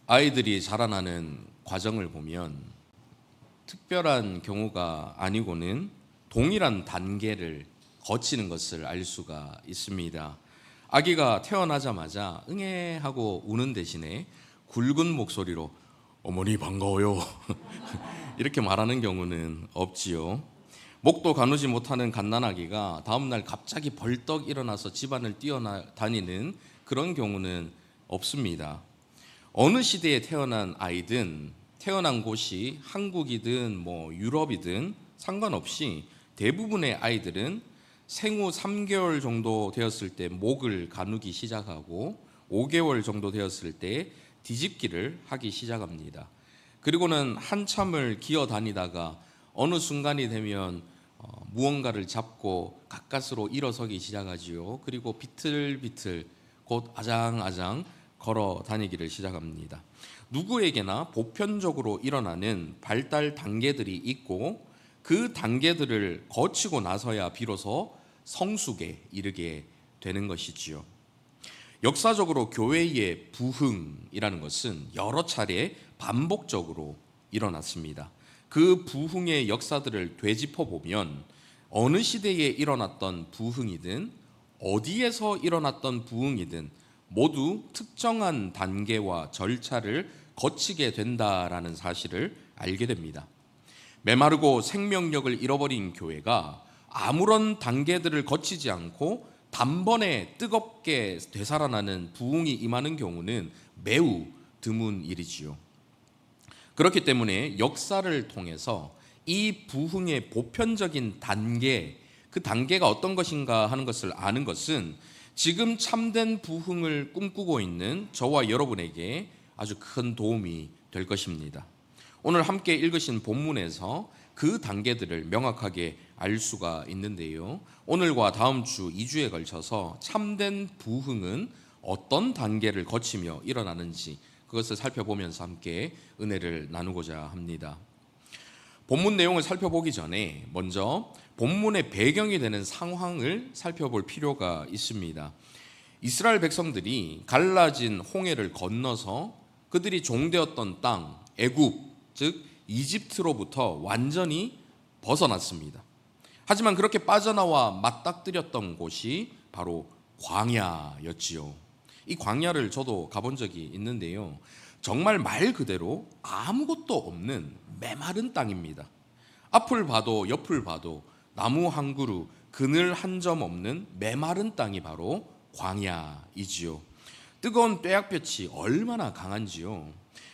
아이들이 자라나는 과정을 보면 특별한 경우가 아니고는 동일한 단계를 거치는 것을 알 수가 있습니다. 아기가 태어나자마자 응애 하고 우는 대신에 굵은 목소리로 어머니 반가워요 이렇게 말하는 경우는 없지요. 목도 가누지 못하는 갓난아기가 다음날 갑자기 벌떡 일어나서 집안을 뛰어다니는 그런 경우는 없습니다. 어느 시대에 태어난 아이든 태어난 곳이 한국이든 유럽이든 상관없이 대부분의 아이들은 생후 3개월 정도 되었을 때 목을 가누기 시작하고 5개월 정도 되었을 때 뒤집기를 하기 시작합니다. 그리고는 한참을 기어다니다가 어느 순간이 되면 무언가를 잡고 가까스로 일어서기 시작하지요. 그리고 비틀비틀 곧 아장아장 걸어 다니기를 시작합니다. 누구에게나 보편적으로 일어나는 발달 단계들이 있고 그 단계들을 거치고 나서야 비로소 성숙에 이르게 되는 것이지요. 역사적으로 교회의 부흥이라는 것은 여러 차례 반복적으로 일어났습니다. 그 부흥의 역사들을 되짚어 보면 어느 시대에 일어났던 부흥이든 어디에서 일어났던 부흥이든 모두 특정한 단계와 절차를 거치게 된다라는 사실을 알게 됩니다. 메마르고 생명력을 잃어버린 교회가 아무런 단계들을 거치지 않고 단번에 뜨겁게 되살아나는 부흥이 임하는 경우는 매우 드문 일이지요. 그렇기 때문에 역사를 통해서 이 부흥의 보편적인 단계, 그 단계가 어떤 것인가 하는 것을 아는 것은 지금 참된 부흥을 꿈꾸고 있는 저와 여러분에게 아주 큰 도움이 될 것입니다. 오늘 함께 읽으신 본문에서 그 단계들을 명확하게 알 수가 있는데요. 오늘과 다음 주 2주에 걸쳐서 참된 부흥은 어떤 단계를 거치며 일어나는지 그것을 살펴보면서 함께 은혜를 나누고자 합니다. 본문 내용을 살펴보기 전에 먼저 본문의 배경이 되는 상황을 살펴볼 필요가 있습니다. 이스라엘 백성들이 갈라진 홍해를 건너서 그들이 종되었던 땅 애굽 즉 이집트로부터 완전히 벗어났습니다. 하지만 그렇게 빠져나와 맞닥뜨렸던 곳이 바로 광야였지요. 이 광야를 저도 가본 적이 있는데요. 정말 말 그대로 아무것도 없는 메마른 땅입니다. 앞을 봐도 옆을 봐도 나무 한 그루, 그늘 한 점 없는 메마른 땅이 바로 광야이지요. 뜨거운 뙤약볕이 얼마나 강한지요.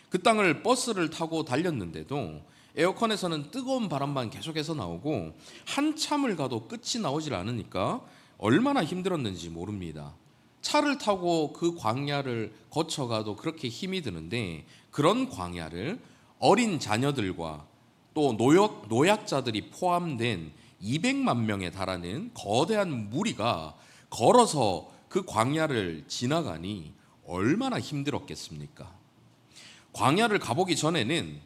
그 땅을 버스를 타고 달렸는데도 에어컨에서는 뜨거운 바람만 계속해서 나오고 한참을 가도 끝이 나오질 않으니까 얼마나 힘들었는지 모릅니다. 차를 타고 그 광야를 거쳐가도 그렇게 힘이 드는데 그런 광야를 어린 자녀들과 또 노약자들이 포함된 200만 명에 달하는 거대한 무리가 걸어서 그 광야를 지나가니 얼마나 힘들었겠습니까? 광야를 가보기 전에는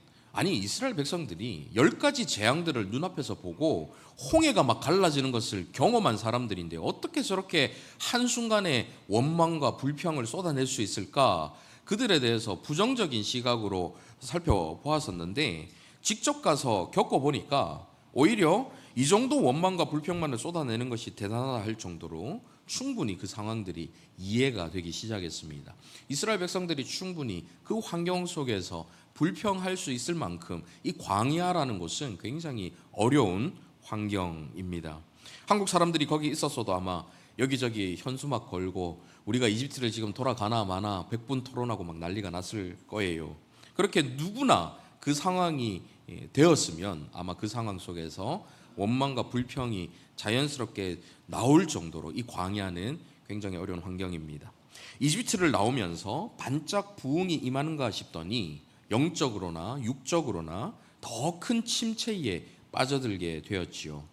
이스라엘 백성들이 10가지 재앙들을 눈앞에서 보고 홍해가 막 갈라지는 것을 경험한 사람들인데 어떻게 저렇게 한순간에 원망과 불평을 쏟아낼 수 있을까? 그들에 대해서 부정적인 시각으로 살펴보았었는데 직접 가서 겪어보니까 오히려 이 정도 원망과 불평만을 쏟아내는 것이 대단하다 할 정도로 충분히 그 상황들이 이해가 되기 시작했습니다. 이스라엘 백성들이 충분히 그 환경 속에서 불평할 수 있을 만큼 이 광야라는 곳은 굉장히 어려운 환경입니다. 한국 사람들이 거기 있었어도 아마 여기저기 현수막 걸고 우리가 이집트를 지금 돌아가나 마나 백분 토론하고 막 난리가 났을 거예요. 그렇게 누구나 그 상황이 되었으면 아마 그 상황 속에서 원망과 불평이 자연스럽게 나올 정도로 이 광야는 굉장히 어려운 환경입니다. 이집트를 나오면서 반짝 부흥이 임하는가 싶더니 영적으로나 육적으로나 더 큰 침체에 빠져들게 되었지요.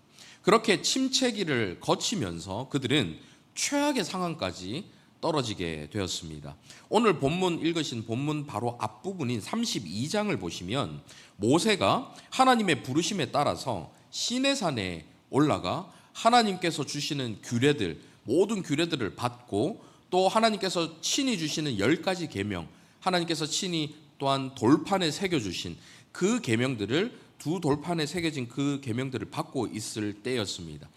그렇게 침체기를 거치면서 그들은 최악의 상황까지 떨어지게 되었습니다. 오늘 본문 읽으신 본문 바로 앞부분인 32장을 보시면 모세가 하나님의 부르심에 따라서 시내산에 올라가 하나님께서 주시는 규례들, 모든 규례들을 받고 또 하나님께서 친히 주시는 10가지 계명, 하나님께서 친히 또한 돌판에 새겨주신 그 계명들을, 두 돌판에 새겨진 그 계명들을 받고 있을 때였습니다.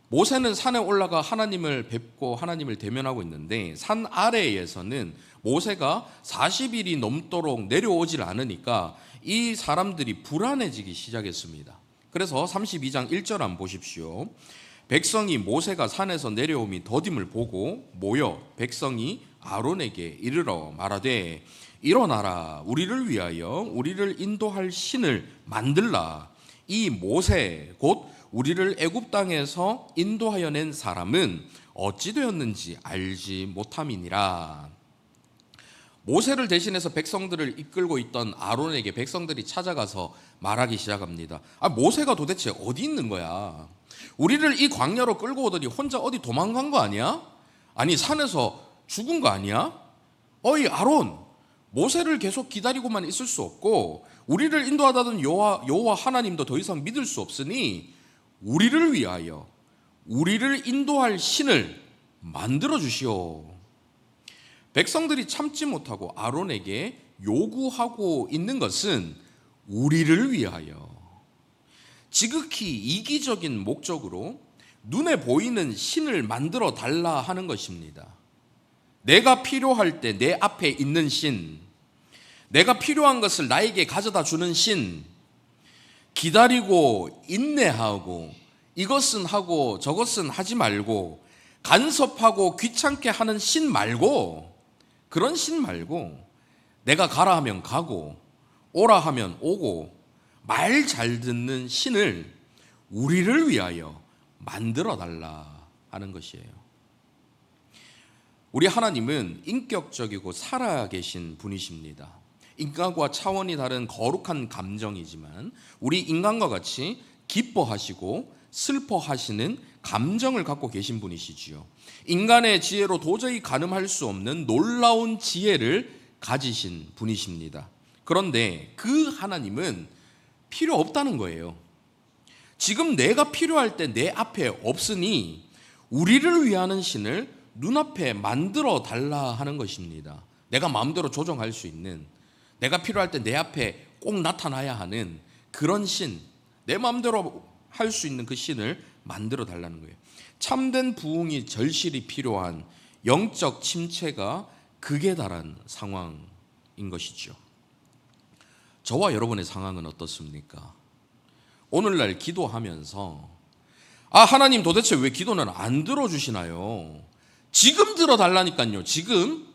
모세는 산에 올라가 하나님을 뵙고 하나님을 대면하고 있는데, 산 아래에서는 모세가 40일이 넘도록 내려오질 않으니까 이 사람들이 불안해지기 시작했습니다. 그래서 32장 1절 한번 보십시오. 백성이 모세가 산에서 내려옴이 더딤을 보고 모여 백성이 아론에게 이르러 말하되, 일어나라, 우리를 위하여 우리를 인도할 신을 만들라. 이 모세 곧 우리를 애굽 땅에서 인도하여 낸 사람은 어찌 되었는지 알지 못함이니라. 모세를 대신해서 백성들을 이끌고 있던 아론에게 백성들이 찾아가서 말하기 시작합니다. 모세가 도대체 어디 있는 거야? 우리를 이 광야로 끌고 오더니 혼자 어디 도망간 거 아니야? 아니, 산에서 죽은 거 아니야? 어이 아론, 모세를 계속 기다리고만 있을 수 없고 우리를 인도하다던 여호와 하나님도 더 이상 믿을 수 없으니 우리를 위하여 우리를 인도할 신을 만들어 주시오. 백성들이 참지 못하고 아론에게 요구하고 있는 것은 우리를 위하여, 지극히 이기적인 목적으로 눈에 보이는 신을 만들어 달라 하는 것입니다. 내가 필요할 때 내 앞에 있는 신, 내가 필요한 것을 나에게 가져다 주는 신, 기다리고 인내하고 이것은 하고 저것은 하지 말고 간섭하고 귀찮게 하는 신 말고, 그런 신 말고 내가 가라 하면 가고 오라 하면 오고 말 잘 듣는 신을 우리를 위하여 만들어 달라 하는 것이에요. 우리 하나님은 인격적이고 살아계신 분이십니다. 인간과 차원이 다른 거룩한 감정이지만 우리 인간과 같이 기뻐하시고 슬퍼하시는 감정을 갖고 계신 분이시지요. 인간의 지혜로 도저히 가늠할 수 없는 놀라운 지혜를 가지신 분이십니다. 그런데 그 하나님은 필요 없다는 거예요. 지금 내가 필요할 때 내 앞에 없으니 우리를 위하는 신을 눈앞에 만들어 달라 하는 것입니다. 내가 마음대로 조정할 수 있는, 내가 필요할 때 내 앞에 꼭 나타나야 하는 그런 신, 내 마음대로 할 수 있는 그 신을 만들어 달라는 거예요. 참된 부흥이 절실히 필요한 영적 침체가 극에 달한 상황인 것이죠. 저와 여러분의 상황은 어떻습니까? 오늘날 기도하면서 하나님 도대체 왜 기도는 안 들어주시나요? 지금 들어달라니까요. 지금.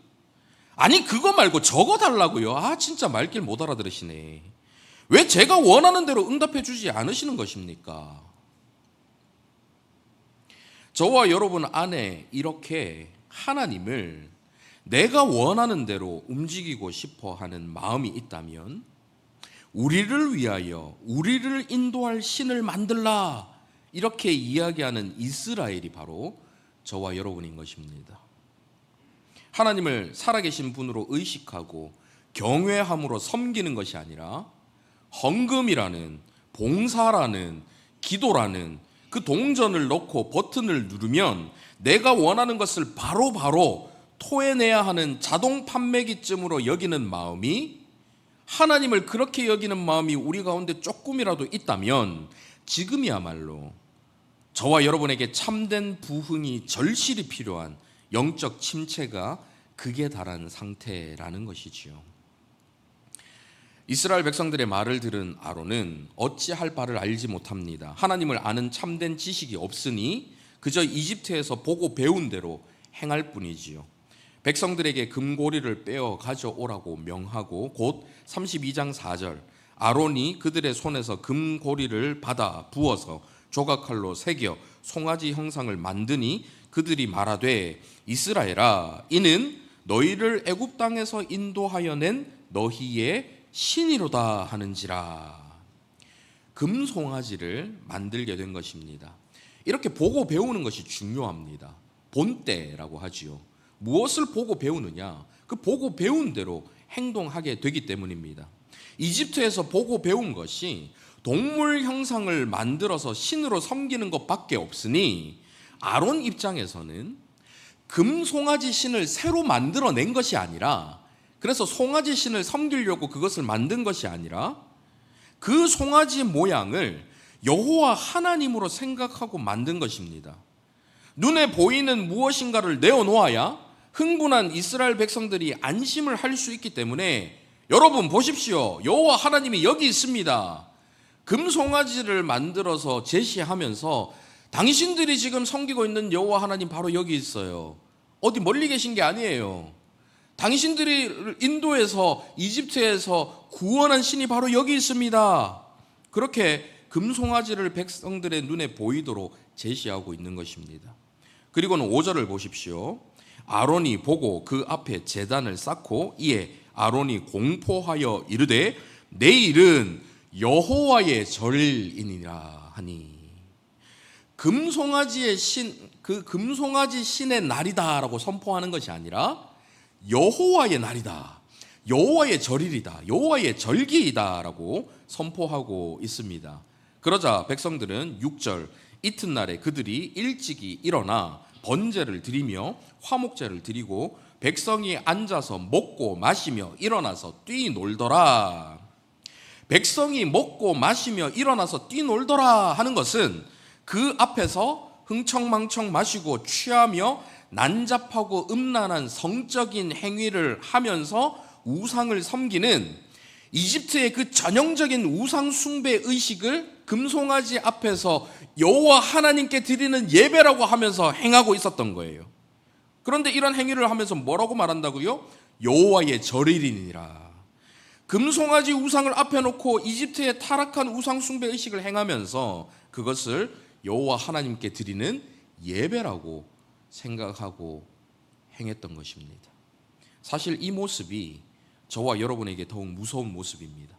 아니 그거 말고 저거 달라고요. 진짜 말길 못 알아들으시네. 왜 제가 원하는 대로 응답해 주지 않으시는 것입니까? 저와 여러분 안에 이렇게 하나님을 내가 원하는 대로 움직이고 싶어 하는 마음이 있다면 우리를 위하여 우리를 인도할 신을 만들라, 이렇게 이야기하는 이스라엘이 바로 저와 여러분인 것입니다. 하나님을 살아계신 분으로 의식하고 경외함으로 섬기는 것이 아니라 헌금이라는, 봉사라는, 기도라는 그 동전을 넣고 버튼을 누르면 내가 원하는 것을 바로바로 토해내야 하는 자동 판매기쯤으로 여기는 마음이, 하나님을 그렇게 여기는 마음이 우리 가운데 조금이라도 있다면 지금이야말로 저와 여러분에게 참된 부흥이 절실히 필요한 영적 침체가 극에 달한 상태라는 것이지요. 이스라엘 백성들의 말을 들은 아론은 어찌할 바를 알지 못합니다. 하나님을 아는 참된 지식이 없으니 그저 이집트에서 보고 배운 대로 행할 뿐이지요. 백성들에게 금고리를 빼어 가져오라고 명하고 곧 32장 4절, 아론이 그들의 손에서 금고리를 받아 부어서 조각칼로 새겨 송아지 형상을 만드니 그들이 말하되, 이스라엘아, 이는 너희를 애굽 땅에서 인도하여 낸 너희의 신이로다 하는지라. 금송아지를 만들게 된 것입니다. 이렇게 보고 배우는 것이 중요합니다. 본때라고 하지요. 무엇을 보고 배우느냐? 그 보고 배운 대로 행동하게 되기 때문입니다. 이집트에서 보고 배운 것이 동물 형상을 만들어서 신으로 섬기는 것밖에 없으니 아론 입장에서는 금송아지 신을 새로 만들어낸 것이 아니라 그래서 송아지 신을 섬기려고 그것을 만든 것이 아니라 그 송아지 모양을 여호와 하나님으로 생각하고 만든 것입니다. 눈에 보이는 무엇인가를 내어놓아야 흥분한 이스라엘 백성들이 안심을 할 수 있기 때문에 여러분 보십시오. 여호와 하나님이 여기 있습니다. 금송아지를 만들어서 제시하면서 당신들이 지금 섬기고 있는 여호와 하나님 바로 여기 있어요. 어디 멀리 계신 게 아니에요. 당신들이 인도에서 이집트에서 구원한 신이 바로 여기 있습니다. 그렇게 금송아지를 백성들의 눈에 보이도록 제시하고 있는 것입니다. 그리고는 5절을 보십시오. 아론이 보고 그 앞에 제단을 쌓고 이에 아론이 공포하여 이르되 내일은 여호와의 절이니라 하니. 금송아지의 신, 그 금송아지 신의 날이다라고 선포하는 것이 아니라 여호와의 날이다, 여호와의 절일이다, 여호와의 절기이다라고 선포하고 있습니다. 그러자 백성들은 6절 이튿날에 그들이 일찍이 일어나 번제를 드리며 화목제를 드리고 백성이 앉아서 먹고 마시며 일어나서 뛰놀더라. 백성이 먹고 마시며 일어나서 뛰놀더라 하는 것은 그 앞에서 흥청망청 마시고 취하며 난잡하고 음란한 성적인 행위를 하면서 우상을 섬기는 이집트의 그 전형적인 우상 숭배 의식을 금송아지 앞에서 여호와 하나님께 드리는 예배라고 하면서 행하고 있었던 거예요. 그런데 이런 행위를 하면서 뭐라고 말한다고요? 여호와의 절일이니라. 금송아지 우상을 앞에 놓고 이집트의 타락한 우상 숭배 의식을 행하면서 그것을 여호와 하나님께 드리는 예배라고 생각하고 행했던 것입니다. 사실 이 모습이 저와 여러분에게 더욱 무서운 모습입니다.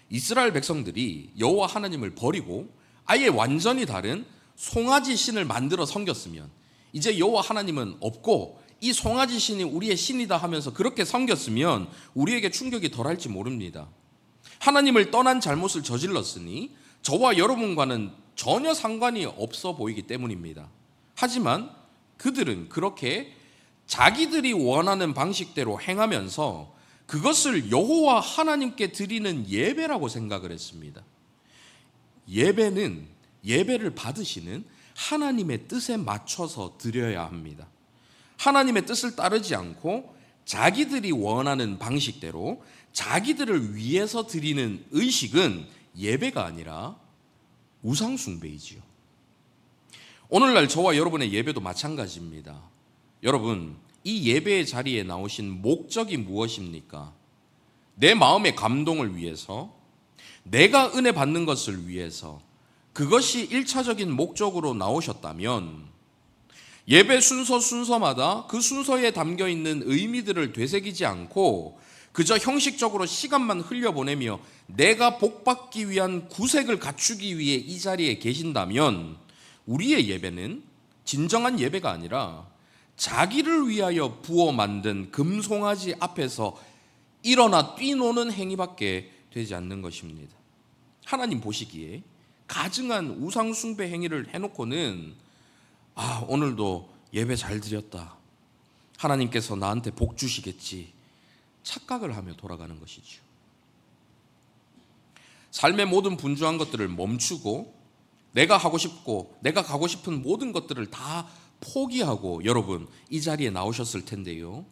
이스라엘 백성들이 여호와 하나님을 버리고 아예 완전히 다른 송아지 신을 만들어 섬겼으면 이제 여호와 하나님은 없고 이 송아지 신이 우리의 신이다 하면서 그렇게 섬겼으면 우리에게 충격이 덜할지 모릅니다. 하나님을 떠난 잘못을 저질렀으니 저와 여러분과는 전혀 상관이 없어 보이기 때문입니다. 하지만 그들은 그렇게 자기들이 원하는 방식대로 행하면서 그것을 여호와 하나님께 드리는 예배라고 생각을 했습니다. 예배는 예배를 받으시는 하나님의 뜻에 맞춰서 드려야 합니다. 하나님의 뜻을 따르지 않고 자기들이 원하는 방식대로 자기들을 위해서 드리는 의식은 예배가 아니라 우상숭배이지요. 오늘날 저와 여러분의 예배도 마찬가지입니다. 여러분, 이 예배의 자리에 나오신 목적이 무엇입니까? 내 마음의 감동을 위해서, 내가 은혜 받는 것을 위해서, 그것이 1차적인 목적으로 나오셨다면 예배 순서마다 그 순서에 담겨 있는 의미들을 되새기지 않고 그저 형식적으로 시간만 흘려보내며 내가 복받기 위한 구색을 갖추기 위해 이 자리에 계신다면 우리의 예배는 진정한 예배가 아니라 자기를 위하여 부어 만든 금송아지 앞에서 일어나 뛰노는 행위밖에 되지 않는 것입니다. 하나님 보시기에 가증한 우상숭배 행위를 해놓고는 오늘도 예배 잘 드렸다, 하나님께서 나한테 복 주시겠지 착각을 하며 돌아가는 것이죠. 삶의 모든 분주한 것들을 멈추고 내가 하고 싶고 내가 가고 싶은 모든 것들을 다 포기하고 여러분 이 자리에 나오셨을 텐데요.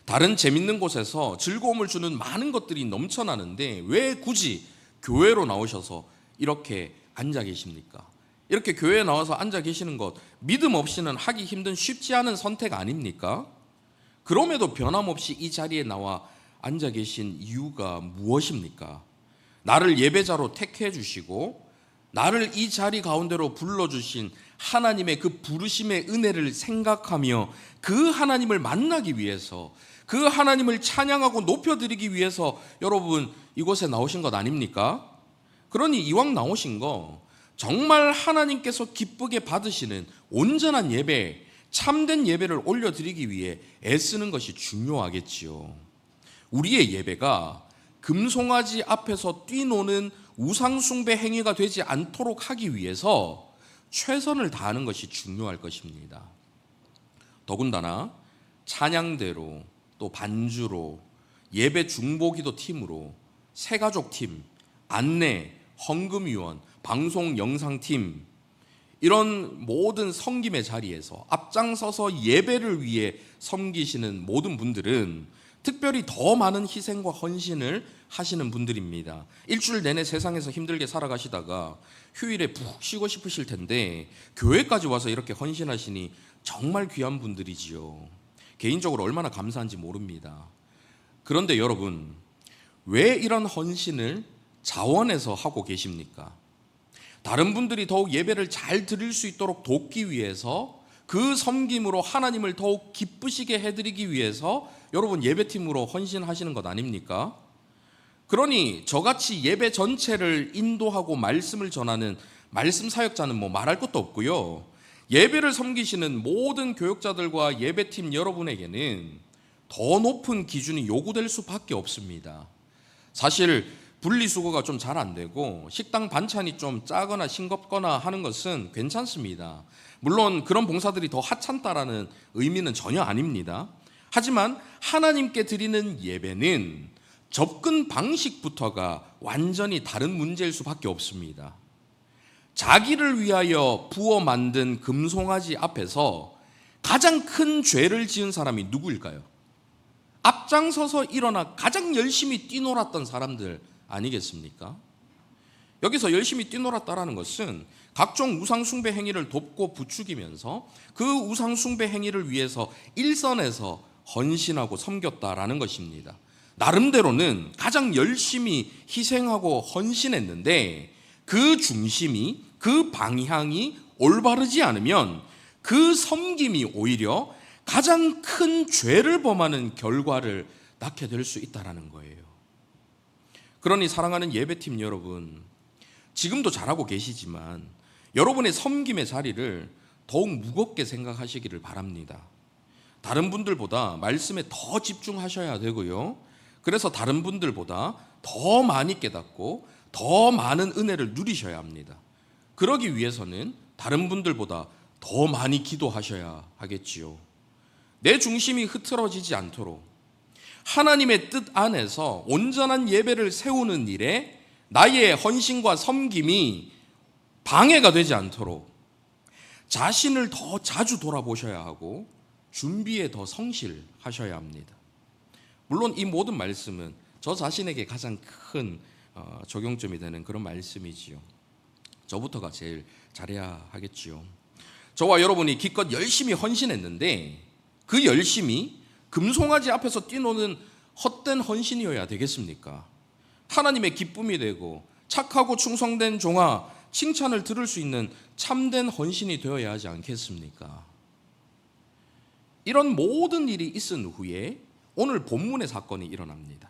다른 재밌는 곳에서 즐거움을 주는 많은 것들이 넘쳐나는데 왜 굳이 교회로 나오셔서 이렇게 앉아 계십니까? 이렇게 교회에 나와서 앉아 계시는 것 믿음 없이는 하기 힘든 쉽지 않은 선택 아닙니까? 그럼에도 변함없이 이 자리에 나와 앉아 계신 이유가 무엇입니까? 나를 예배자로 택해 주시고 나를 이 자리 가운데로 불러주신 하나님의 그 부르심의 은혜를 생각하며 그 하나님을 만나기 위해서, 그 하나님을 찬양하고 높여드리기 위해서 여러분 이곳에 나오신 것 아닙니까? 그러니 이왕 나오신 거 정말 하나님께서 기쁘게 받으시는 온전한 예배, 참된 예배를 올려드리기 위해 애쓰는 것이 중요하겠지요. 우리의 예배가 금송아지 앞에서 뛰노는 우상숭배 행위가 되지 않도록 하기 위해서 최선을 다하는 것이 중요할 것입니다. 더군다나 찬양대로 또 또 반주로, 예배 중보기도 팀으로, 새가족팀, 안내, 헌금위원, 방송 영상팀, 이런 모든 섬김의 자리에서 앞장서서 예배를 위해 섬기시는 모든 분들은 특별히 더 많은 희생과 헌신을 하시는 분들입니다. 일주일 내내 세상에서 힘들게 살아가시다가 휴일에 푹 쉬고 싶으실 텐데 교회까지 와서 이렇게 헌신하시니 정말 귀한 분들이지요. 개인적으로 얼마나 감사한지 모릅니다. 그런데 여러분, 왜 이런 헌신을 자원해서 하고 계십니까? 다른 분들이 더욱 예배를 잘 드릴 수 있도록 돕기 위해서, 그 섬김으로 하나님을 더욱 기쁘시게 해드리기 위해서 여러분 예배팀으로 헌신하시는 것 아닙니까? 그러니 저같이 예배 전체를 인도하고 말씀을 전하는 말씀 사역자는 뭐 말할 것도 없고요. 예배를 섬기시는 모든 교역자들과 예배팀 여러분에게는 더 높은 기준이 요구될 수밖에 없습니다. 사실 분리수거가 좀 잘 안 되고 식당 반찬이 좀 짜거나 싱겁거나 하는 것은 괜찮습니다. 물론 그런 봉사들이 더 하찮다라는 의미는 전혀 아닙니다. 하지만 하나님께 드리는 예배는 접근 방식부터가 완전히 다른 문제일 수밖에 없습니다. 자기를 위하여 부어 만든 금송아지 앞에서 가장 큰 죄를 지은 사람이 누구일까요? 앞장서서 일어나 가장 열심히 뛰놀았던 사람들 아니겠습니까? 여기서 열심히 뛰놀았다라는 것은 각종 우상숭배 행위를 돕고 부추기면서 그 우상숭배 행위를 위해서 일선에서 헌신하고 섬겼다라는 것입니다. 나름대로는 가장 열심히 희생하고 헌신했는데 그 중심이, 그 방향이 올바르지 않으면 그 섬김이 오히려 가장 큰 죄를 범하는 결과를 낳게 될 수 있다는 거예요. 그러니 사랑하는 예배팀 여러분, 지금도 잘하고 계시지만 여러분의 섬김의 자리를 더욱 무겁게 생각하시기를 바랍니다. 다른 분들보다 말씀에 더 집중하셔야 되고요. 그래서 다른 분들보다 더 많이 깨닫고 더 많은 은혜를 누리셔야 합니다. 그러기 위해서는 다른 분들보다 더 많이 기도하셔야 하겠지요. 내 중심이 흐트러지지 않도록 하나님의 뜻 안에서 온전한 예배를 세우는 일에 나의 헌신과 섬김이 방해가 되지 않도록 자신을 더 자주 돌아보셔야 하고 준비에 더 성실하셔야 합니다. 물론 이 모든 말씀은 저 자신에게 가장 큰 적용점이 되는 그런 말씀이지요. 저부터가 제일 잘해야 하겠지요. 저와 여러분이 기껏 열심히 헌신했는데 그 열심이 금송아지 앞에서 뛰노는 헛된 헌신이어야 되겠습니까? 하나님의 기쁨이 되고 착하고 충성된 종아, 칭찬을 들을 수 있는 참된 헌신이 되어야 하지 않겠습니까? 이런 모든 일이 있은 후에 오늘 본문의 사건이 일어납니다.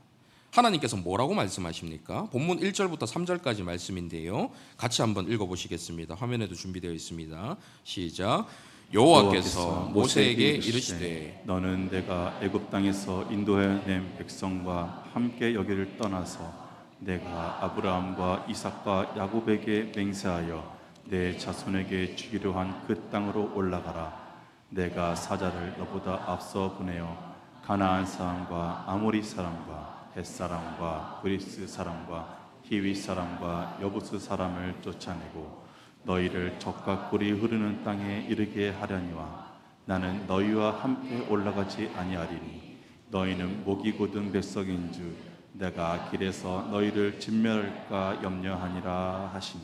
하나님께서 뭐라고 말씀하십니까? 본문 1절부터 3절까지 말씀인데요. 같이 한번 읽어보시겠습니다. 화면에도 준비되어 있습니다. 시작. 여호와께서 모세에게 이르시되 너는 내가 애굽 땅에서 인도해낸 백성과 함께 여기를 떠나서 내가 아브라함과 이삭과 야곱에게 맹세하여 내 자손에게 주기로 한 그 땅으로 올라가라. 내가 사자를 너보다 앞서 보내어 가나안 사람과 아모리 사람과 헷 사람과 그리스 사람과 히위 사람과 여부스 사람을 쫓아내고 너희를 적과 꿀이 흐르는 땅에 이르게 하려니와 나는 너희와 함께 올라가지 아니하리니 너희는 목이 곧은 뱃속인 줄 내가 길에서 너희를 진멸할까 염려하니라 하시니.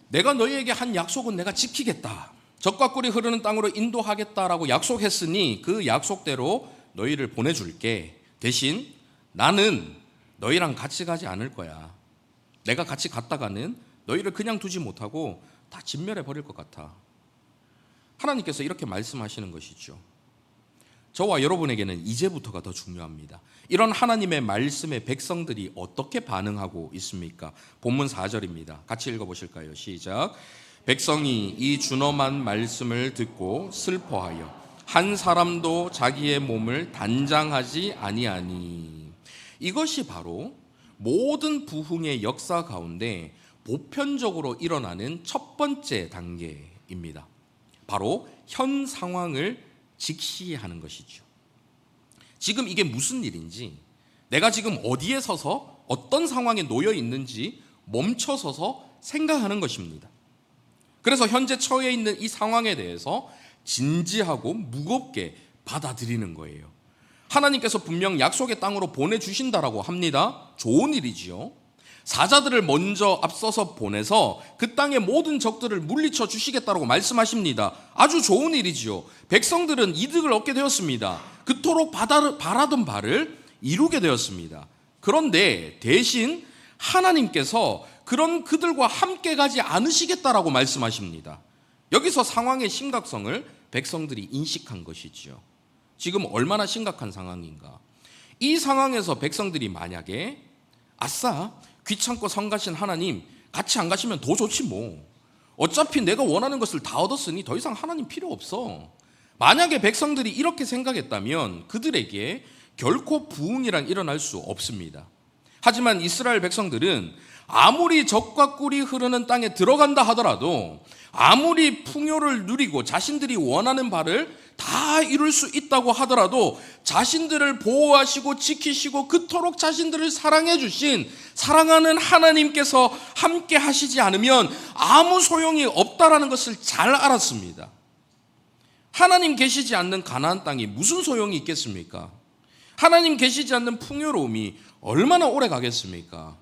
내가 너희에게 한 약속은 내가 지키겠다. 적과 꿀이 흐르는 땅으로 인도하겠다라고 약속했으니 그 약속대로 너희를 보내줄게. 대신 나는 너희랑 같이 가지 않을 거야. 내가 같이 갔다가는 너희를 그냥 두지 못하고 다 진멸해 버릴 것 같아. 하나님께서 이렇게 말씀하시는 것이죠. 저와 여러분에게는 이제부터가 더 중요합니다. 이런 하나님의 말씀에 백성들이 어떻게 반응하고 있습니까? 본문 4절입니다. 같이 읽어보실까요? 시작. 백성이 이 준엄한 말씀을 듣고 슬퍼하여 한 사람도 자기의 몸을 단장하지 아니하니. 이것이 바로 모든 부흥의 역사 가운데 보편적으로 일어나는 첫 번째 단계입니다. 바로 현 상황을 직시하는 것이죠. 지금 이게 무슨 일인지, 내가 지금 어디에 서서 어떤 상황에 놓여 있는지 멈춰서서 생각하는 것입니다. 그래서 현재 처해 있는 이 상황에 대해서 진지하고 무겁게 받아들이는 거예요. 하나님께서 분명 약속의 땅으로 보내주신다라고 합니다. 좋은 일이지요. 사자들을 먼저 앞서서 보내서 그 땅의 모든 적들을 물리쳐 주시겠다라고 말씀하십니다. 아주 좋은 일이지요. 백성들은 이득을 얻게 되었습니다. 그토록 바라던 바를 이루게 되었습니다. 그런데 대신 하나님께서 그런 그들과 함께 가지 않으시겠다라고 말씀하십니다. 여기서 상황의 심각성을 백성들이 인식한 것이지요. 지금 얼마나 심각한 상황인가? 이 상황에서 백성들이 만약에 아싸, 귀찮고 성가신 하나님 같이 안 가시면 더 좋지 뭐. 어차피 내가 원하는 것을 다 얻었으니 더 이상 하나님 필요 없어. 만약에 백성들이 이렇게 생각했다면 그들에게 결코 부흥이란 일어날 수 없습니다. 하지만 이스라엘 백성들은 아무리 적과 꿀이 흐르는 땅에 들어간다 하더라도, 아무리 풍요를 누리고 자신들이 원하는 바를 다 이룰 수 있다고 하더라도 자신들을 보호하시고 지키시고 그토록 자신들을 사랑해 주신 사랑하는 하나님께서 함께 하시지 않으면 아무 소용이 없다라는 것을 잘 알았습니다. 하나님 계시지 않는 가나안 땅이 무슨 소용이 있겠습니까? 하나님 계시지 않는 풍요로움이 얼마나 오래 가겠습니까?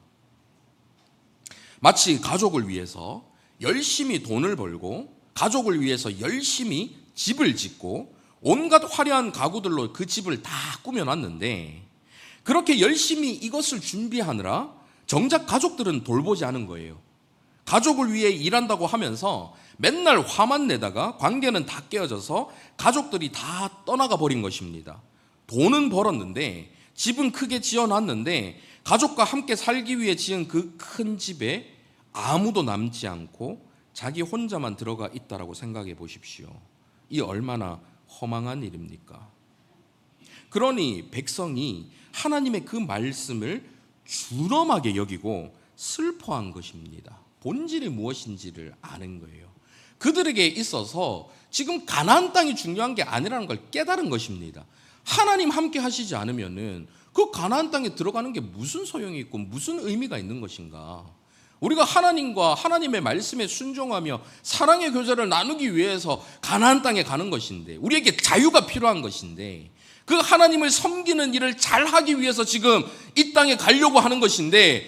마치 가족을 위해서 열심히 돈을 벌고 가족을 위해서 열심히 집을 짓고 온갖 화려한 가구들로 그 집을 다 꾸며놨는데, 그렇게 열심히 이것을 준비하느라 정작 가족들은 돌보지 않은 거예요. 가족을 위해 일한다고 하면서 맨날 화만 내다가 관계는 다 깨어져서 가족들이 다 떠나가 버린 것입니다. 돈은 벌었는데, 집은 크게 지어놨는데, 가족과 함께 살기 위해 지은 그 큰 집에 아무도 남지 않고 자기 혼자만 들어가 있다라고 생각해 보십시오. 이 얼마나 허망한 일입니까? 그러니 백성이 하나님의 그 말씀을 준엄하게 여기고 슬퍼한 것입니다. 본질이 무엇인지를 아는 거예요. 그들에게 있어서 지금 가나안 땅이 중요한 게 아니라는 걸 깨달은 것입니다. 하나님 함께 하시지 않으면은 그 가나안 땅에 들어가는 게 무슨 소용이 있고 무슨 의미가 있는 것인가? 우리가 하나님과 하나님의 말씀에 순종하며 사랑의 교제를 나누기 위해서 가나안 땅에 가는 것인데, 우리에게 자유가 필요한 것인데, 그 하나님을 섬기는 일을 잘하기 위해서 지금 이 땅에 가려고 하는 것인데,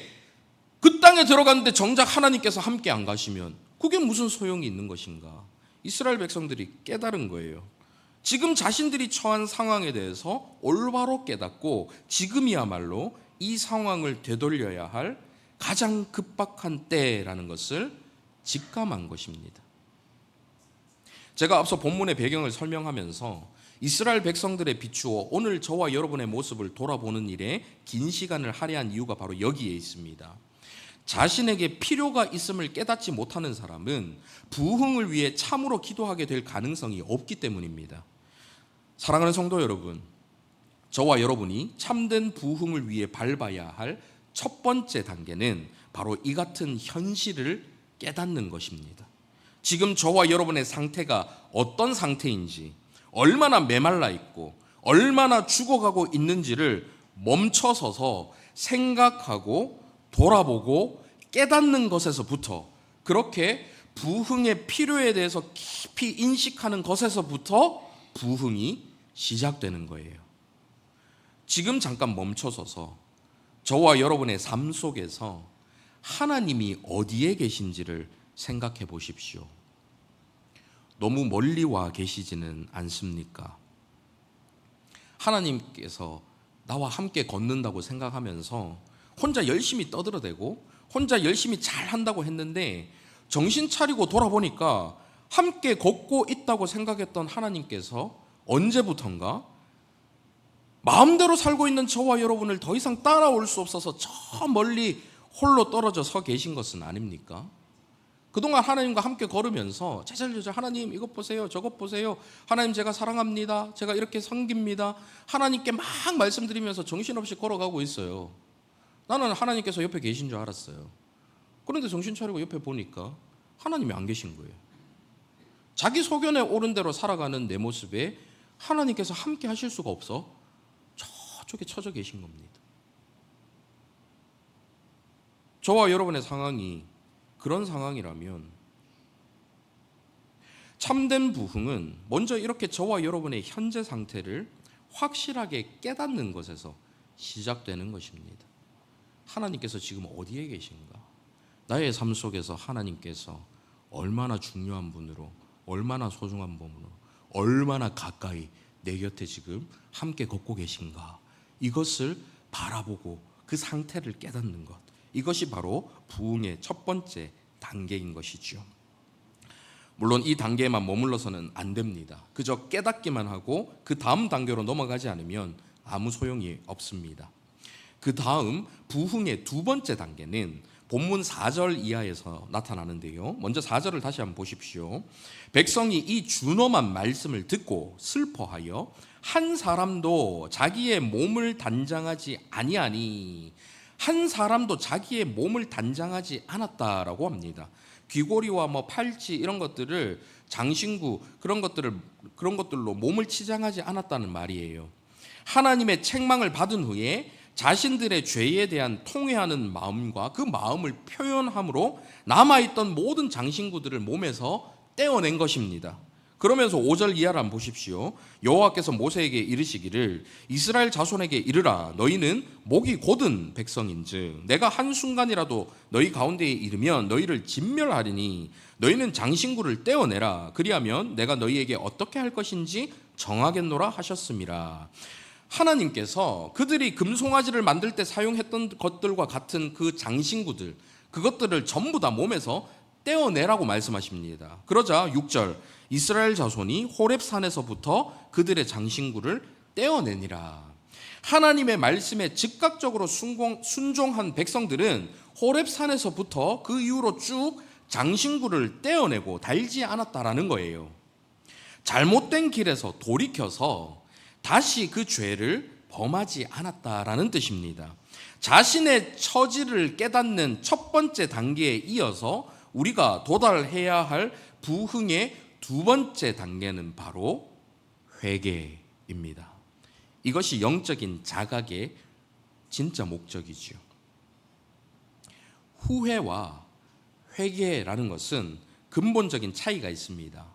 그 땅에 들어갔는데 정작 하나님께서 함께 안 가시면 그게 무슨 소용이 있는 것인가? 이스라엘 백성들이 깨달은 거예요. 지금 자신들이 처한 상황에 대해서 올바로 깨닫고 지금이야말로 이 상황을 되돌려야 할 가장 급박한 때라는 것을 직감한 것입니다. 제가 앞서 본문의 배경을 설명하면서 이스라엘 백성들에 비추어 오늘 저와 여러분의 모습을 돌아보는 일에 긴 시간을 할애한 이유가 바로 여기에 있습니다. 자신에게 필요가 있음을 깨닫지 못하는 사람은 부흥을 위해 참으로 기도하게 될 가능성이 없기 때문입니다. 사랑하는 성도 여러분, 저와 여러분이 참된 부흥을 위해 밟아야 할 첫 번째 단계는 바로 이 같은 현실을 깨닫는 것입니다. 지금 저와 여러분의 상태가 어떤 상태인지, 얼마나 메말라 있고 얼마나 죽어가고 있는지를 멈춰서서 생각하고 돌아보고 깨닫는 것에서부터, 그렇게 부흥의 필요에 대해서 깊이 인식하는 것에서부터 부흥이 시작되는 거예요. 지금 잠깐 멈춰서서 저와 여러분의 삶 속에서 하나님이 어디에 계신지를 생각해 보십시오. 너무 멀리 와 계시지는 않습니까? 하나님께서 나와 함께 걷는다고 생각하면서 혼자 열심히 떠들어대고 혼자 열심히 잘한다고 했는데, 정신 차리고 돌아보니까 함께 걷고 있다고 생각했던 하나님께서 언제부턴가 마음대로 살고 있는 저와 여러분을 더 이상 따라올 수 없어서 저 멀리 홀로 떨어져 서 계신 것은 아닙니까? 그동안 하나님과 함께 걸으면서 제잘제잘 하나님 이것 보세요, 저것 보세요, 하나님 제가 사랑합니다, 제가 이렇게 섬깁니다, 하나님께 막 말씀드리면서 정신없이 걸어가고 있어요. 나는 하나님께서 옆에 계신 줄 알았어요. 그런데 정신 차리고 옆에 보니까 하나님이 안 계신 거예요. 자기 소견에 옳은 대로 살아가는 내 모습에 하나님께서 함께 하실 수가 없어 저쪽에 처져 계신 겁니다. 저와 여러분의 상황이 그런 상황이라면 참된 부흥은 먼저 이렇게 저와 여러분의 현재 상태를 확실하게 깨닫는 것에서 시작되는 것입니다. 하나님께서 지금 어디에 계신가? 나의 삶 속에서 하나님께서 얼마나 중요한 분으로, 얼마나 소중한 분으로, 얼마나 가까이 내 곁에 지금 함께 걷고 계신가? 이것을 바라보고 그 상태를 깨닫는 것, 이것이 바로 부흥의 첫 번째 단계인 것이죠. 물론 이 단계에만 머물러서는 안 됩니다. 그저 깨닫기만 하고 그 다음 단계로 넘어가지 않으면 아무 소용이 없습니다. 그 다음 부흥의 두 번째 단계는 본문 4절 이하에서 나타나는데요. 먼저 4절을 다시 한번 보십시오. 백성이 이 준엄한 말씀을 듣고 슬퍼하여 한 사람도 자기의 몸을 단장하지 아니하니, 한 사람도 자기의 몸을 단장하지 않았다라고 합니다. 귀고리와 팔찌 이런 것들을, 장신구 그런 것들로 몸을 치장하지 않았다는 말이에요. 하나님의 책망을 받은 후에 자신들의 죄에 대한 통회하는 마음과 그 마음을 표현함으로 남아있던 모든 장신구들을 몸에서 떼어낸 것입니다. 그러면서 5절 이하를 한번 보십시오. 여호와께서 모세에게 이르시기를 이스라엘 자손에게 이르라. 너희는 목이 곧은 백성인즉 내가 한순간이라도 너희 가운데에 이르면 너희를 진멸하리니 너희는 장신구를 떼어내라. 그리하면 내가 너희에게 어떻게 할 것인지 정하겠노라 하셨음이라. 하나님께서 그들이 금송아지를 만들 때 사용했던 것들과 같은 그 장신구들, 그것들을 전부 다 몸에서 떼어내라고 말씀하십니다. 그러자 6절 이스라엘 자손이 호렙산에서부터 그들의 장신구를 떼어내니라. 하나님의 말씀에 즉각적으로 순종한 백성들은 호렙산에서부터 그 이후로 쭉 장신구를 떼어내고 달지 않았다라는 거예요. 잘못된 길에서 돌이켜서 다시 그 죄를 범하지 않았다라는 뜻입니다. 자신의 처지를 깨닫는 첫 번째 단계에 이어서 우리가 도달해야 할 부흥의 두 번째 단계는 바로 회개입니다. 이것이 영적인 자각의 진짜 목적이죠. 후회와 회개라는 것은 근본적인 차이가 있습니다.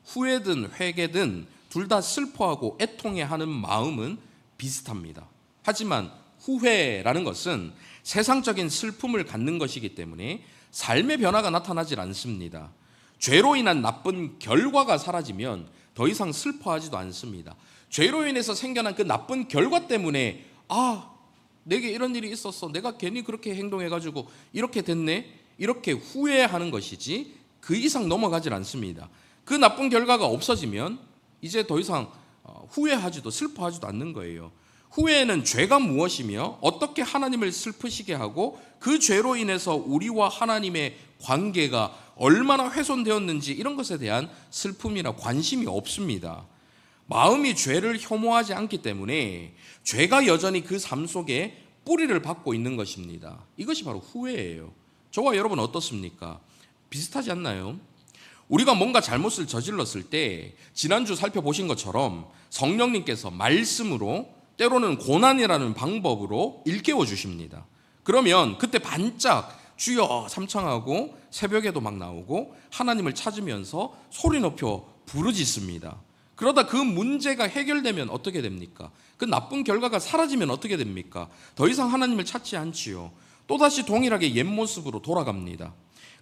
후회든 회개든 둘 다 슬퍼하고 애통해하는 마음은 비슷합니다. 하지만 후회라는 것은 세상적인 슬픔을 갖는 것이기 때문에 삶의 변화가 나타나질 않습니다. 죄로 인한 나쁜 결과가 사라지면 더 이상 슬퍼하지도 않습니다. 죄로 인해서 생겨난 그 나쁜 결과 때문에 내게 이런 일이 있었어, 내가 괜히 그렇게 행동해가지고 이렇게 됐네, 이렇게 후회하는 것이지 그 이상 넘어가질 않습니다. 그 나쁜 결과가 없어지면 이제 더 이상 후회하지도 슬퍼하지도 않는 거예요. 후회는 죄가 무엇이며 어떻게 하나님을 슬프시게 하고 그 죄로 인해서 우리와 하나님의 관계가 얼마나 훼손되었는지 이런 것에 대한 슬픔이나 관심이 없습니다. 마음이 죄를 혐오하지 않기 때문에 죄가 여전히 그 삶 속에 뿌리를 받고 있는 것입니다. 이것이 바로 후회예요. 저와 여러분 어떻습니까? 비슷하지 않나요? 우리가 뭔가 잘못을 저질렀을 때 지난주 살펴보신 것처럼 성령님께서 말씀으로, 때로는 고난이라는 방법으로 일깨워 주십니다. 그러면 그때 반짝 주여 삼창하고 새벽에도 막 나오고 하나님을 찾으면서 소리 높여 부르짖습니다. 그러다 그 문제가 해결되면 어떻게 됩니까? 그 나쁜 결과가 사라지면 어떻게 됩니까? 더 이상 하나님을 찾지 않지요. 또다시 동일하게 옛 모습으로 돌아갑니다.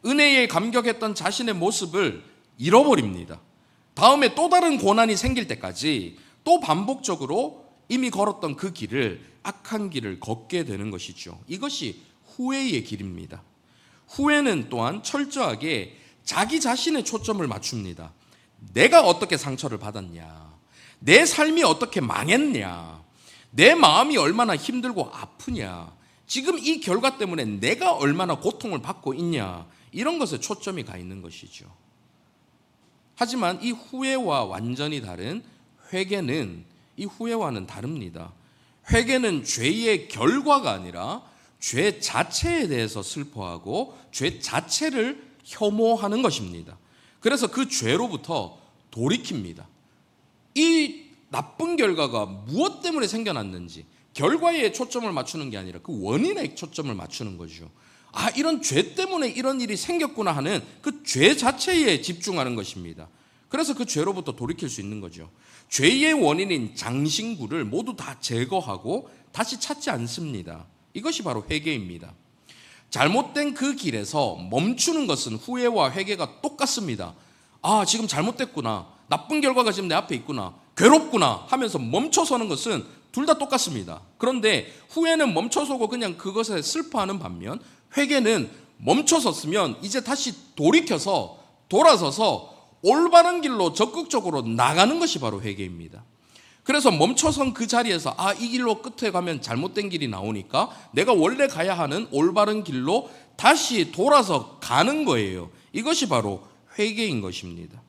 은혜에 감격했던 자신의 모습을 잃어버립니다. 다음에 또 다른 고난이 생길 때까지 또 반복적으로 이미 걸었던 그 길을, 악한 길을 걷게 되는 것이죠. 이것이 후회의 길입니다. 후회는 또한 철저하게 자기 자신의 초점을 맞춥니다. 내가 어떻게 상처를 받았냐, 내 삶이 어떻게 망했냐, 내 마음이 얼마나 힘들고 아프냐, 지금 이 결과 때문에 내가 얼마나 고통을 받고 있냐, 이런 것에 초점이 가 있는 것이죠. 하지만 이 후회와 완전히 다른 회개는, 이 후회와는 다릅니다. 회개는 죄의 결과가 아니라 죄 자체에 대해서 슬퍼하고 죄 자체를 혐오하는 것입니다. 그래서 그 죄로부터 돌이킵니다. 이 나쁜 결과가 무엇 때문에 생겨났는지, 결과에 초점을 맞추는 게 아니라 그 원인에 초점을 맞추는 거죠. 아, 이런 죄 때문에 이런 일이 생겼구나 하는 그 죄 자체에 집중하는 것입니다. 그래서 그 죄로부터 돌이킬 수 있는 거죠. 죄의 원인인 장신구를 모두 다 제거하고 다시 찾지 않습니다. 이것이 바로 회개입니다. 잘못된 그 길에서 멈추는 것은 후회와 회개가 똑같습니다. 아, 지금 잘못됐구나. 나쁜 결과가 지금 내 앞에 있구나. 괴롭구나 하면서 멈춰서는 것은 둘 다 똑같습니다. 그런데 후회는 멈춰서고 그냥 그것에 슬퍼하는 반면 회개는 멈춰섰으면 이제 다시 돌이켜서 돌아서서 올바른 길로 적극적으로 나가는 것이 바로 회개입니다. 그래서 멈춰선 그 자리에서 아, 이 길로 끝에 가면 잘못된 길이 나오니까 내가 원래 가야 하는 올바른 길로 다시 돌아서 가는 거예요. 이것이 바로 회개인 것입니다.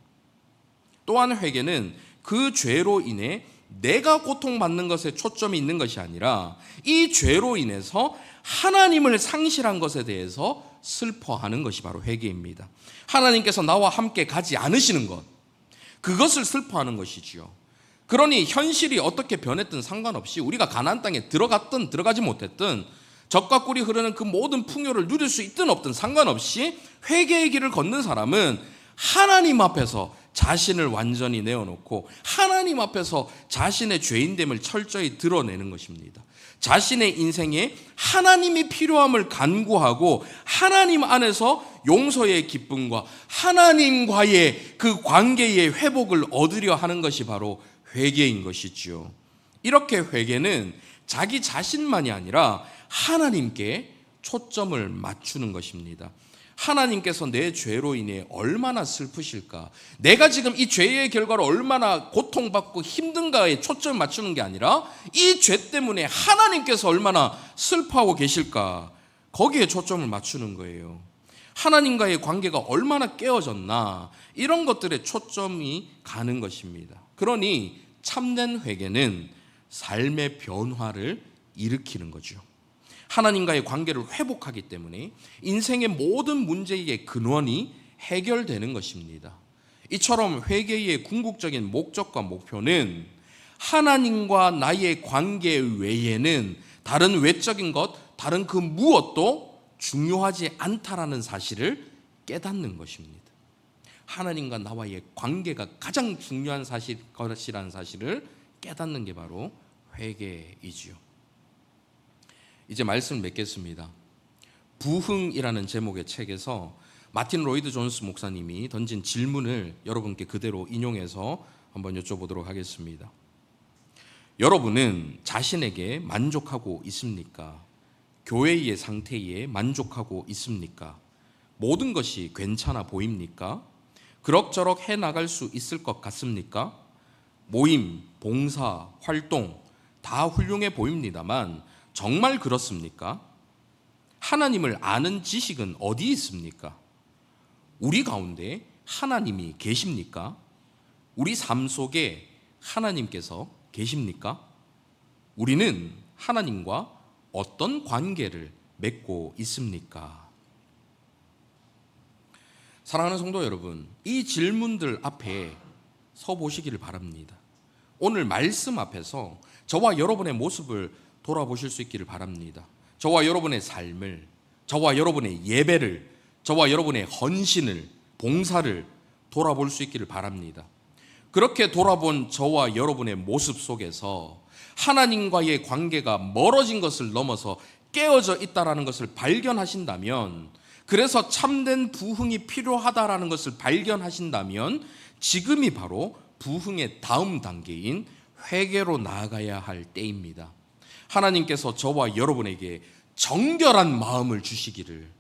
또한 회개는 그 죄로 인해 내가 고통받는 것에 초점이 있는 것이 아니라 이 죄로 인해서 하나님을 상실한 것에 대해서 슬퍼하는 것이 바로 회개입니다. 하나님께서 나와 함께 가지 않으시는 것, 그것을 슬퍼하는 것이지요. 그러니 현실이 어떻게 변했든 상관없이 우리가 가나안 땅에 들어갔든 들어가지 못했든 젖과 꿀이 흐르는 그 모든 풍요를 누릴 수 있든 없든 상관없이 회개의 길을 걷는 사람은 하나님 앞에서 자신을 완전히 내어놓고 하나님 앞에서 자신의 죄인됨을 철저히 드러내는 것입니다. 자신의 인생에 하나님이 필요함을 간구하고 하나님 안에서 용서의 기쁨과 하나님과의 그 관계의 회복을 얻으려 하는 것이 바로 회개인 것이지요. 이렇게 회개는 자기 자신만이 아니라 하나님께 초점을 맞추는 것입니다. 하나님께서 내 죄로 인해 얼마나 슬프실까, 내가 지금 이 죄의 결과로 얼마나 고통받고 힘든가에 초점을 맞추는 게 아니라 이 죄 때문에 하나님께서 얼마나 슬퍼하고 계실까, 거기에 초점을 맞추는 거예요. 하나님과의 관계가 얼마나 깨어졌나, 이런 것들에 초점이 가는 것입니다. 그러니 참된 회개는 삶의 변화를 일으키는 거죠. 하나님과의 관계를 회복하기 때문에 인생의 모든 문제의 근원이 해결되는 것입니다. 이처럼 회개의 궁극적인 목적과 목표는 하나님과 나의 관계 외에는 다른 외적인 것, 다른 그 무엇도 중요하지 않다라는 사실을 깨닫는 것입니다. 하나님과 나와의 관계가 가장 중요한 것이라는 사실을 깨닫는 게 바로 회개이지요. 이제 말씀을 맺겠습니다. 부흥이라는 제목의 책에서 마틴 로이드 존스 목사님이 던진 질문을 여러분께 그대로 인용해서 한번 여쭤보도록 하겠습니다. 여러분은 자신에게 만족하고 있습니까? 교회의 상태에 만족하고 있습니까? 모든 것이 괜찮아 보입니까? 그럭저럭 해나갈 수 있을 것 같습니까? 모임, 봉사, 활동 다 훌륭해 보입니다만 정말 그렇습니까? 하나님을 아는 지식은 어디 있습니까? 우리 가운데 하나님이 계십니까? 우리 삶 속에 하나님께서 계십니까? 우리는 하나님과 어떤 관계를 맺고 있습니까? 사랑하는 성도 여러분, 이 질문들 앞에 서 보시기를 바랍니다. 오늘 말씀 앞에서 저와 여러분의 모습을 돌아보실 수 있기를 바랍니다. 저와 여러분의 삶을, 저와 여러분의 예배를, 저와 여러분의 헌신을, 봉사를 돌아볼 수 있기를 바랍니다. 그렇게 돌아본 저와 여러분의 모습 속에서 하나님과의 관계가 멀어진 것을 넘어서 깨어져 있다는 것을 발견하신다면, 그래서 참된 부흥이 필요하다라는 것을 발견하신다면 지금이 바로 부흥의 다음 단계인 회개로 나아가야 할 때입니다. 하나님께서 저와 여러분에게 정결한 마음을 주시기를,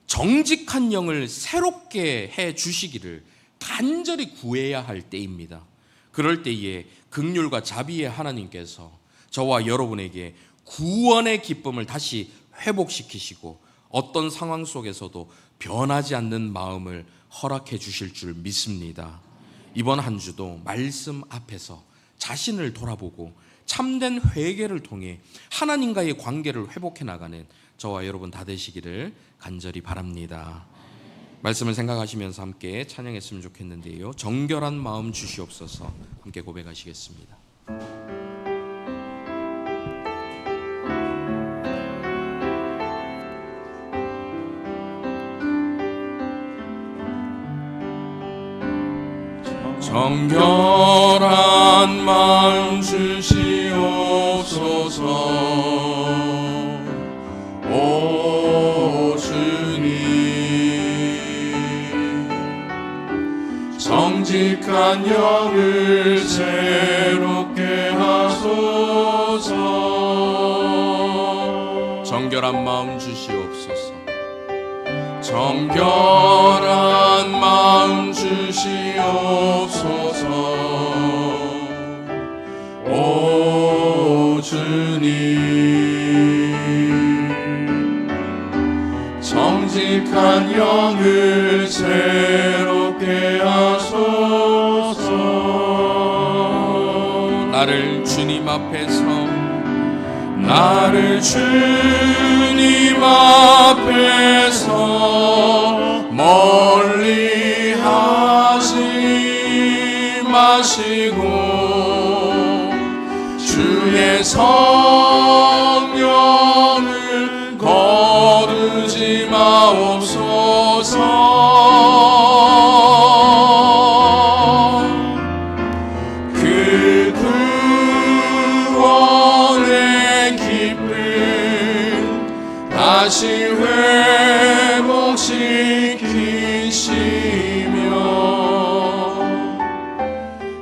정직한 영을 새롭게 해 주시기를 간절히 구해야 할 때입니다. 그럴 때에 긍휼과 자비의 하나님께서 저와 여러분에게 구원의 기쁨을 다시 회복시키시고 어떤 상황 속에서도 변하지 않는 마음을 허락해 주실 줄 믿습니다. 이번 한 주도 말씀 앞에서 자신을 돌아보고 참된 회개를 통해 하나님과의 관계를 회복해 나가는 저와 여러분 다 되시기를 간절히 바랍니다. 말씀을 생각하시면서 함께 찬양했으면 좋겠는데요. 정결한 마음 주시옵소서 함께 고백하시겠습니다. 정결한 마음 주시옵소서. 오 주님, 정직한 영을 새롭게 하소서. 정결한 마음 주시옵소서. 정결한 마음 주시옵소서. 오 주님, 정직한 영을 새롭게 하소서. 나를 주님 앞에서, 나를 주님 앞에서 멀리 하지 마시고 주의 성령을 거두지 마옵소서. 그 구원의 기쁨 다시 회복시키시며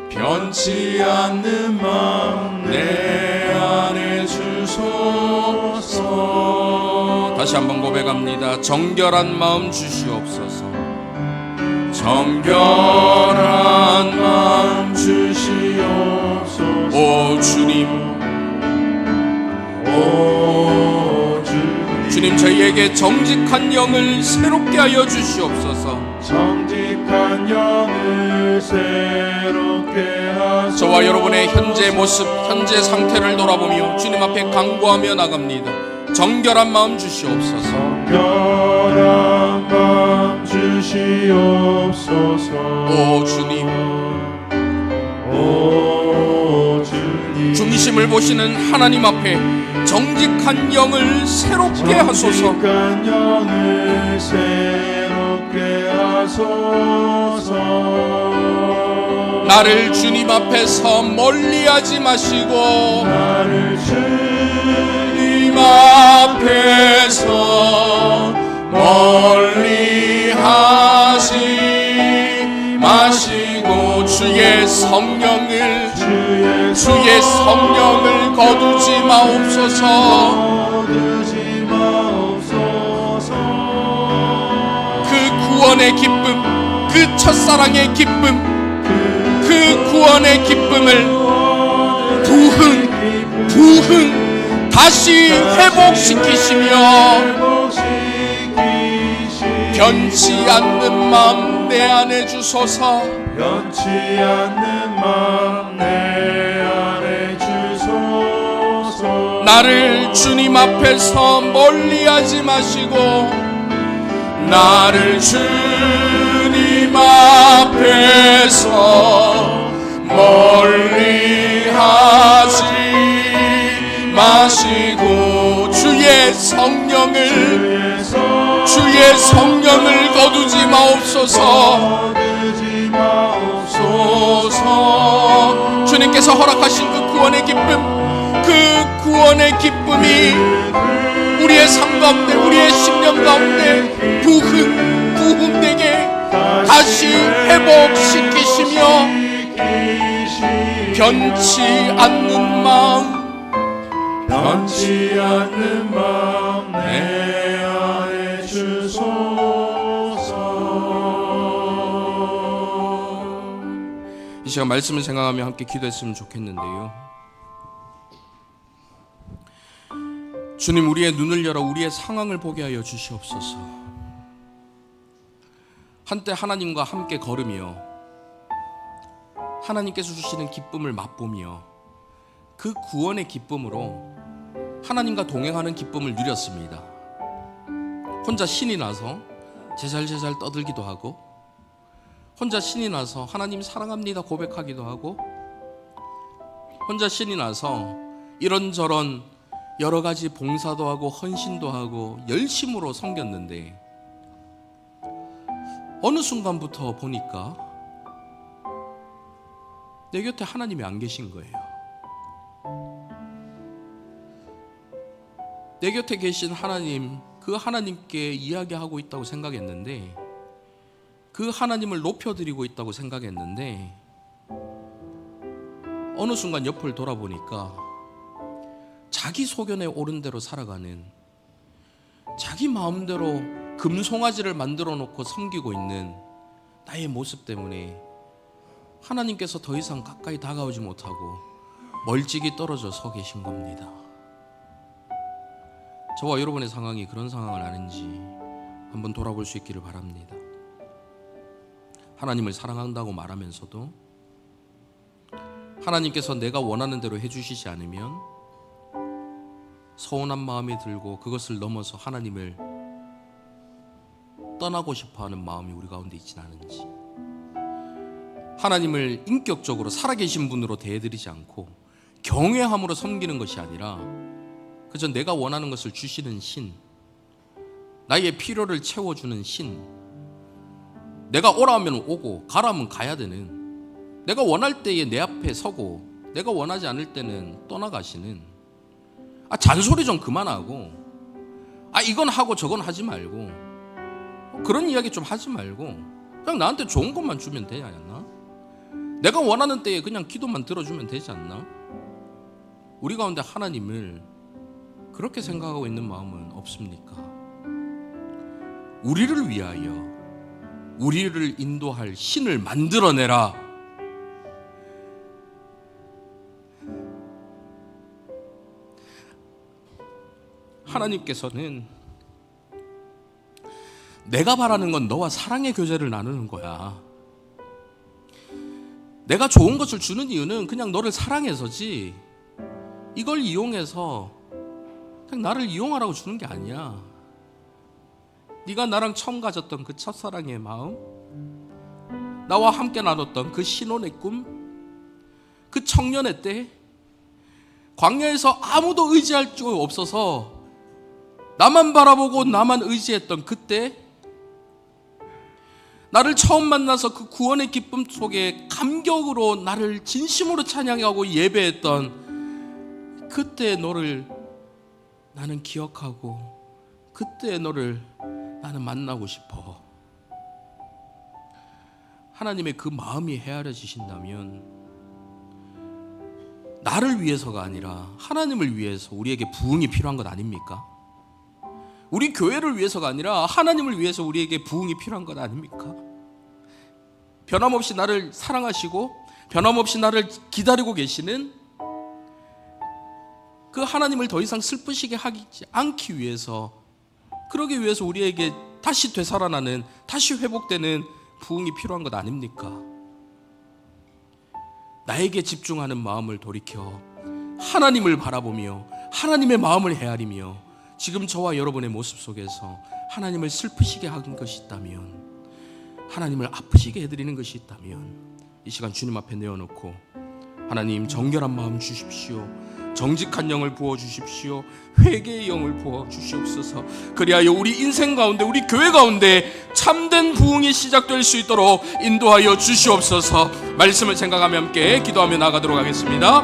변치 않는 마음 내 안에 주소서. 다시 한번 고백합니다. 정결한 마음 주시옵소서. 정결한 마음 주시옵소서. 오 주님, 오 주님, 저희에게 정직한 영을 새롭게 하여 주시옵소서. 정직한 영을 새롭게 하소서. 저와 여러분의 현재 모습, 현재 상태를 돌아보며 주님 앞에 간구하며 나갑니다. 정결한 마음 주시옵소서. 정결한 마음 주시옵소서. 오 주님, 오 주님, 중심을 보시는 하나님 앞에 정직한 영을 새롭게 하소서. 정직한 영을 새롭게 하소서. 나를 주님 앞에서 멀리하지 마시고 나를 주님 앞에서 멀리하지 마시고 주의 성령을 거두지 마옵소서. 그 구원의 기쁨, 그 첫사랑의 기쁨, 그 구원의 기쁨을 부흥 다시 회복시키시며 변치 않는 마음 내 안에 주소서. 변치 않는 마음 내 안에 주소서. 나를 주님 앞에서 멀리하지 마시고 나를 주님 앞에서 멀리하지 마시고 주의 성령을 거두지 마옵소서. 주님께서 허락하신 그 구원의 기쁨이 우리의 삶 가운데, 우리의 심령 가운데 부흥되게 다시 회복시키시며 변치 않는 마음 내 안에 주소서. 이 시간 말씀을 생각하며 함께 기도했으면 좋겠는데요. 주님, 우리의 눈을 열어 우리의 상황을 보게 하여 주시옵소서. 한때 하나님과 함께 걸으며 하나님께서 주시는 기쁨을 맛보며 그 구원의 기쁨으로 하나님과 동행하는 기쁨을 누렸습니다. 혼자 신이 나서 제잘제잘 떠들기도 하고, 혼자 신이 나서 하나님 사랑합니다 고백하기도 하고, 혼자 신이 나서 이런저런 여러 가지 봉사도 하고 헌신도 하고 열심으로 섬겼는데 어느 순간부터 보니까 내 곁에 하나님이 안 계신 거예요. 내 곁에 계신 하나님, 그 하나님께 이야기하고 있다고 생각했는데, 그 하나님을 높여드리고 있다고 생각했는데, 어느 순간 옆을 돌아보니까 자기 소견에 옳은 대로 살아가는, 자기 마음대로 금송아지를 만들어 놓고 섬기고 있는 나의 모습 때문에 하나님께서 더 이상 가까이 다가오지 못하고 멀찍이 떨어져 서 계신 겁니다. 저와 여러분의 상황이 그런 상황을 아는지 한번 돌아볼 수 있기를 바랍니다. 하나님을 사랑한다고 말하면서도 하나님께서 내가 원하는 대로 해주시지 않으면 서운한 마음이 들고, 그것을 넘어서 하나님을 떠나고 싶어하는 마음이 우리 가운데 있진 않은지, 하나님을 인격적으로 살아계신 분으로 대해드리지 않고 경외함으로 섬기는 것이 아니라 그저 내가 원하는 것을 주시는 신, 나의 필요를 채워주는 신, 내가 오라 하면 오고 가라 하면 가야 되는, 내가 원할 때에 내 앞에 서고 내가 원하지 않을 때는 떠나가시는, 잔소리 좀 그만하고, 이건 하고 저건 하지 말고, 그런 이야기 좀 하지 말고 그냥 나한테 좋은 것만 주면 되지 않나? 내가 원하는 때에 그냥 기도만 들어주면 되지 않나? 우리 가운데 하나님을 그렇게 생각하고 있는 마음은 없습니까? 우리를 위하여 우리를 인도할 신을 만들어내라. 하나님께서는 내가 바라는 건 너와 사랑의 교제를 나누는 거야. 내가 좋은 것을 주는 이유는 그냥 너를 사랑해서지, 이걸 이용해서 그냥 나를 이용하라고 주는 게 아니야. 네가 나랑 처음 가졌던 그 첫사랑의 마음, 나와 함께 나눴던 그 신혼의 꿈, 그 청년의 때, 광야에서 아무도 의지할 줄 없어서 나만 바라보고 나만 의지했던 그때, 나를 처음 만나서 그 구원의 기쁨 속에 감격으로 나를 진심으로 찬양하고 예배했던 그때 너를 나는 기억하고, 그때 너를 나는 만나고 싶어. 하나님의 그 마음이 헤아려지신다면 나를 위해서가 아니라 하나님을 위해서 우리에게 부흥이 필요한 것 아닙니까? 우리 교회를 위해서가 아니라 하나님을 위해서 우리에게 부흥이 필요한 것 아닙니까? 변함없이 나를 사랑하시고 변함없이 나를 기다리고 계시는 그 하나님을 더 이상 슬프시게 하지 않기 위해서, 그러기 위해서 우리에게 다시 되살아나는, 다시 회복되는 부흥이 필요한 것 아닙니까? 나에게 집중하는 마음을 돌이켜 하나님을 바라보며 하나님의 마음을 헤아리며, 지금 저와 여러분의 모습 속에서 하나님을 슬프시게 한 것이 있다면, 하나님을 아프시게 해드리는 것이 있다면, 이 시간 주님 앞에 내어놓고 하나님, 정결한 마음 주십시오. 정직한 영을 부어주십시오. 회개의 영을 부어주시옵소서. 그리하여 우리 인생 가운데, 우리 교회 가운데 참된 부흥이 시작될 수 있도록 인도하여 주시옵소서. 말씀을 생각하며 함께 기도하며 나가도록 하겠습니다.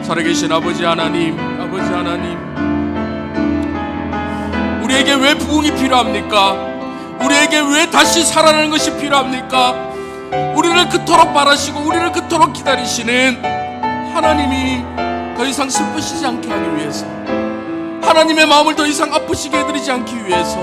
살아계신 아버지 하나님, 아버지 하나님, 우리에게 왜 부흥이 필요합니까? 우리에게 왜 다시 살아나는 것이 필요합니까? 우리를 그토록 바라시고 우리를 그토록 기다리시는 하나님이 더 이상 슬프시지 않게 하기 위해서, 하나님의 마음을 더 이상 아프시게 해드리지 않기 위해서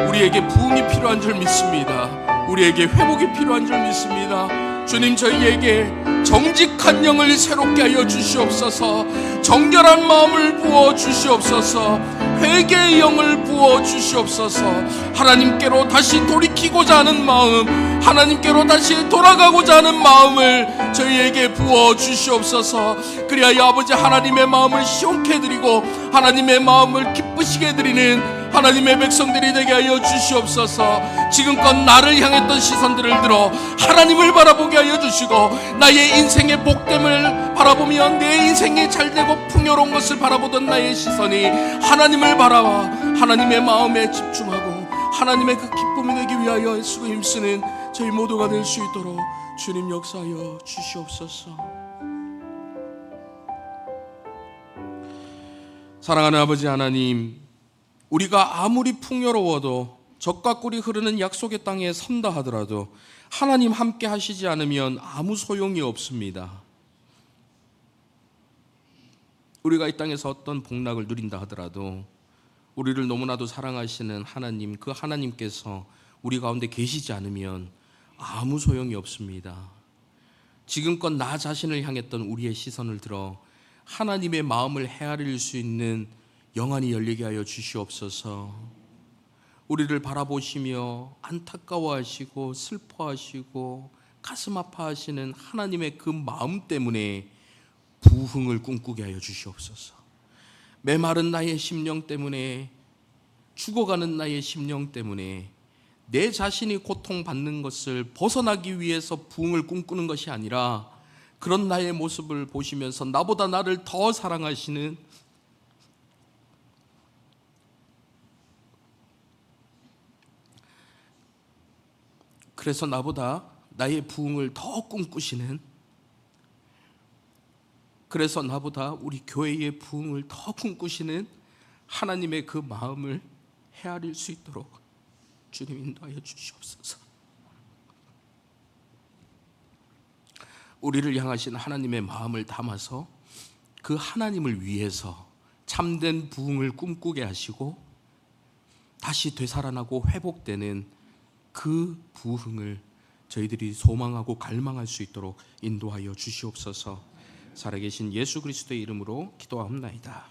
우리에게 부흥이 필요한 줄 믿습니다. 우리에게 회복이 필요한 줄 믿습니다. 주님, 저희에게 정직한 영을 새롭게 하여 주시옵소서. 정결한 마음을 부어 주시옵소서. 회개의 영을 부어 주시옵소서. 하나님께로 다시 돌이키고자 하는 마음, 하나님께로 다시 돌아가고자 하는 마음을 저희에게 부어 주시옵소서. 그리하여 아버지 하나님의 마음을 시원케 해드리고 하나님의 마음을 기쁘시게 해드리는 하나님의 백성들이 되게 하여 주시옵소서. 지금껏 나를 향했던 시선들을 들어 하나님을 바라보게 하여 주시고, 나의 인생의 복됨을 바라보며 내 인생이 잘되고 풍요로운 것을 바라보던 나의 시선이 하나님을 바라와 하나님의 마음에 집중하고 하나님의 그 기쁨이 되기 위하여 애쓰고 힘쓰는 저희 모두가 될 수 있도록 주님 역사하여 주시옵소서. 사랑하는 아버지 하나님, 우리가 아무리 풍요로워도 적과 꿀이 흐르는 약속의 땅에 선다 하더라도 하나님 함께 하시지 않으면 아무 소용이 없습니다. 우리가 이 땅에서 어떤 복락을 누린다 하더라도 우리를 너무나도 사랑하시는 하나님, 그 하나님께서 우리 가운데 계시지 않으면 아무 소용이 없습니다. 지금껏 나 자신을 향했던 우리의 시선을 들어 하나님의 마음을 헤아릴 수 있는 영안이 열리게 하여 주시옵소서. 우리를 바라보시며 안타까워하시고 슬퍼하시고 가슴 아파하시는 하나님의 그 마음 때문에 부흥을 꿈꾸게 하여 주시옵소서. 메마른 나의 심령 때문에, 죽어가는 나의 심령 때문에 내 자신이 고통받는 것을 벗어나기 위해서 부흥을 꿈꾸는 것이 아니라 그런 나의 모습을 보시면서 나보다 나를 더 사랑하시는, 그래서 나보다 나의 부흥을 더 꿈꾸시는, 그래서 나보다 우리 교회의 부흥을 더 꿈꾸시는 하나님의 그 마음을 헤아릴 수 있도록 주님 인도하여 주시옵소서. 우리를 향하신 하나님의 마음을 담아서 그 하나님을 위해서 참된 부흥을 꿈꾸게 하시고 다시 되살아나고 회복되는 그 부흥을 저희들이 소망하고 갈망할 수 있도록 인도하여 주시옵소서. 살아계신 예수 그리스도의 이름으로 기도하옵나이다.